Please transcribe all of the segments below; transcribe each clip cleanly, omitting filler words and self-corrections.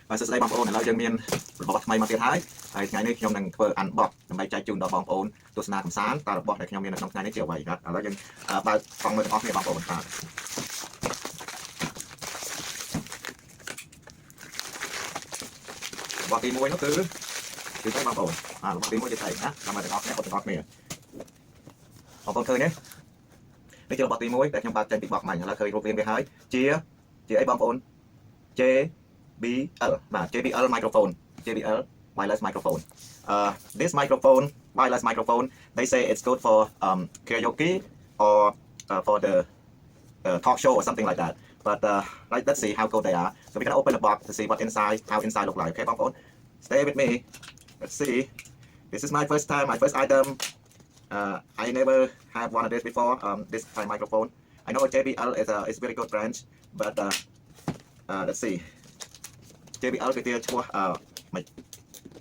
សួស្តីបងប្អូនឥឡូវយើងមានរបស់ថ្មីមកទៀតហើយថ្ងៃនេះខ្ញុំនឹងធ្វើ unbox ដើម្បីចែកជូនដល់បងប្អូនទស្សនាកម្សាន្តតើរបស់ដែលខ្ញុំមាននៅក្នុងថ្ងៃនេះជាអ្វីបាទឥឡូវយើងបើកកង់មើលទាំងអស់គ្នាបងប្អូនបាទរបស់ទី1នោះគឺស្អីបងប្អូនរបស់ទី1ជាស្អីណាតាមមើលទាំងអស់គ្នាអត់ទាំងអស់គ្នាបងប្អូនឃើញទេនេះជារបស់ទី1ដែលខ្ញុំបើកចេញពីបោកមាញ់ឥឡូវឃើញរូបរាងវាហើយជាអីបងប្អូន JBL បាទ JBL microphone JBL wireless microphone this microphone wireless microphone they say it's good for karaoke or for the talk show or something like that but right, let's see how good they are so we're gonna open the box to see what inside how inside look like okayបងប្អូន stay with me let's see this is my first time my first item I never had one of this before this kind of microphone I know JBL is very good brand but let's see JBL គឺជាឈ្មោះ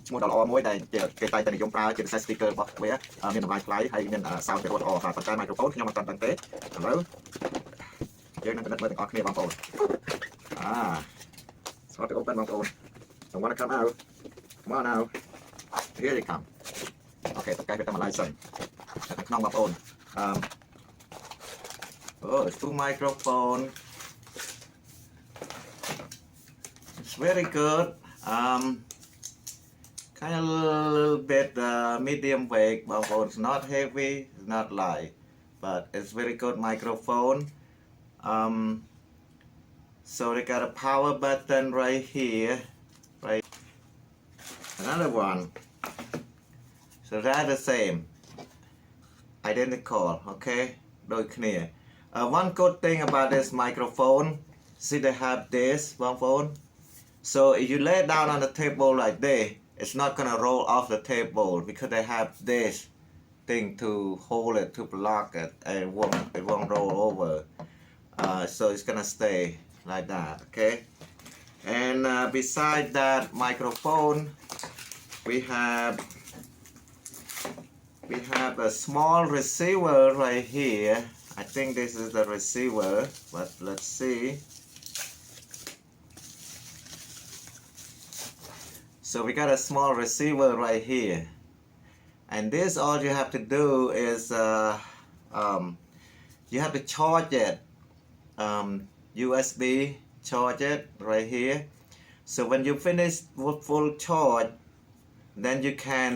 ឈ្មោះដ៏ល្អមួយដែលគេតែងតែនិយមប្រើជាពិសេស speaker របស់វាមានតម្លៃថ្លៃហើយមាន sound ពីរោះល្អហើយប៉ុន្តែ microphone ខ្ញុំអត់ទាន់ដឹងទេឥឡូវយើងនឹងពិនិត្យមើលទាំងអស់គ្នាបងប្អូនស្រាប់តែ open បងប្អូន Don't want to come out come on now here they come អូខេតកែវាតាមឡៃសិននៅក្នុងបងប្អូនit's two microphone it's very good kind of a little bit medium weight it's not heavy it's not light but it's very good microphone so they got a power button right here right another one so they're the same identical okay ដូចគ្នា one good thing about this microphone see they have this បងប្អូន so if you lay down on the table like this it's not gonna roll off the table because they have this thing to hold it to block it and it won't roll over so it's gonna stay like that okay and beside that microphone we have a small receiver right here I think this is the receiver but let's see so we got a small receiver right here and this all you have to do is you have to charge it USB charge it right here so when you finish with full charge then you can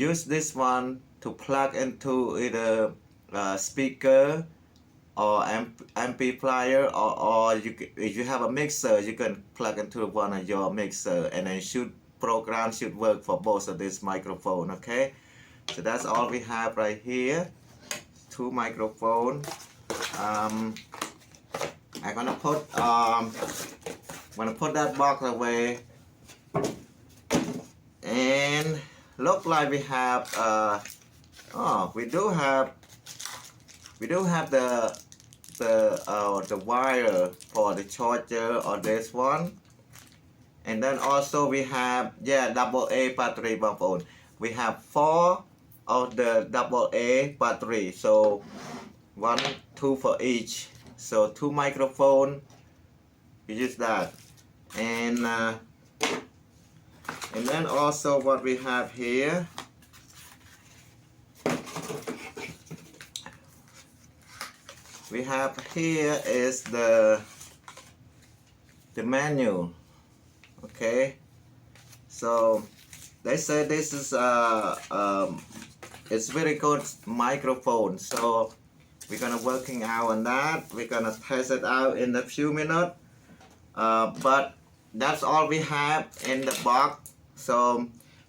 use this one to plug into either speaker or amplifier or if you have a mixer you can plug into one of your mixer and then program should work for both of this microphone okay so that's all we have right here two microphone I'm gonna put that box away and look like we have we do have the wire for the charger on this one and then also we have AA battery បងប្អូន we have 4 of the AA battery so 2 for each so 2 microphone we use that and then also what we have here is the menu okay so they say this is it's very good microphone so we're gonna working out on that we're gonna test it out in a few minutes but that's all we have in the box so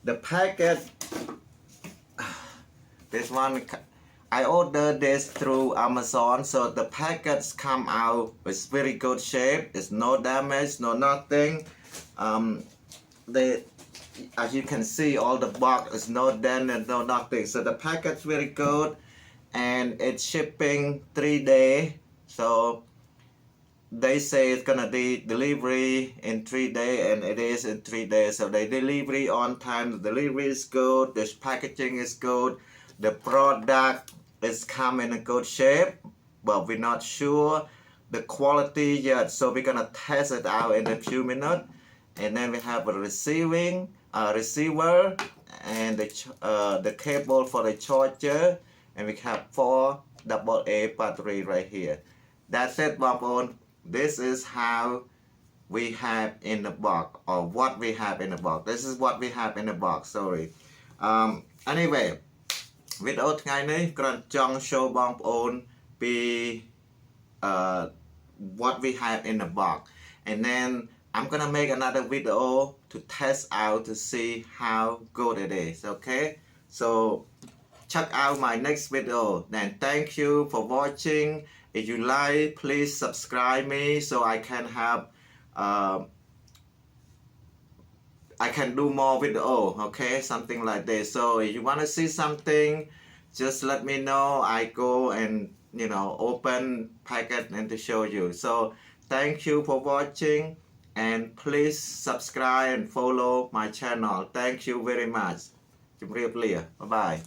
the packet this one I ordered this through Amazon so the packets come out with very good shape it's no damage no nothing as you can see all the box is no dent and no nothing so the packet's very good and it's shipping 3 days so they say it's gonna be delivery in 3 days and it is in 3 days so they delivery on time the delivery is good the packaging is good the product is come in a good shape but we're not sure the quality yet so we're gonna test it out in a few minutes and then we have a receiving receiver and the cable for the charger, and we have 4 AA battery right here. That's it, Bob. This is how we have in the box, or what we have in the box. This is what we have in the box. Sorry. Anyway, វីដេអូថ្ងៃនេះគ្រាន់ចង់ show បងប្អូនពី what we have in the box, and then I'm gonna make another video to test out to see how good it is. Okay, so check out my next video. Then thank you for watching. If you like, please subscribe me so I can have I can do more video, okay, something like this. So if you want to see something, just let me know. I go and open packet and to show you. So thank you for watching, and please subscribe and follow my channel. Thank you very much. Bye bye.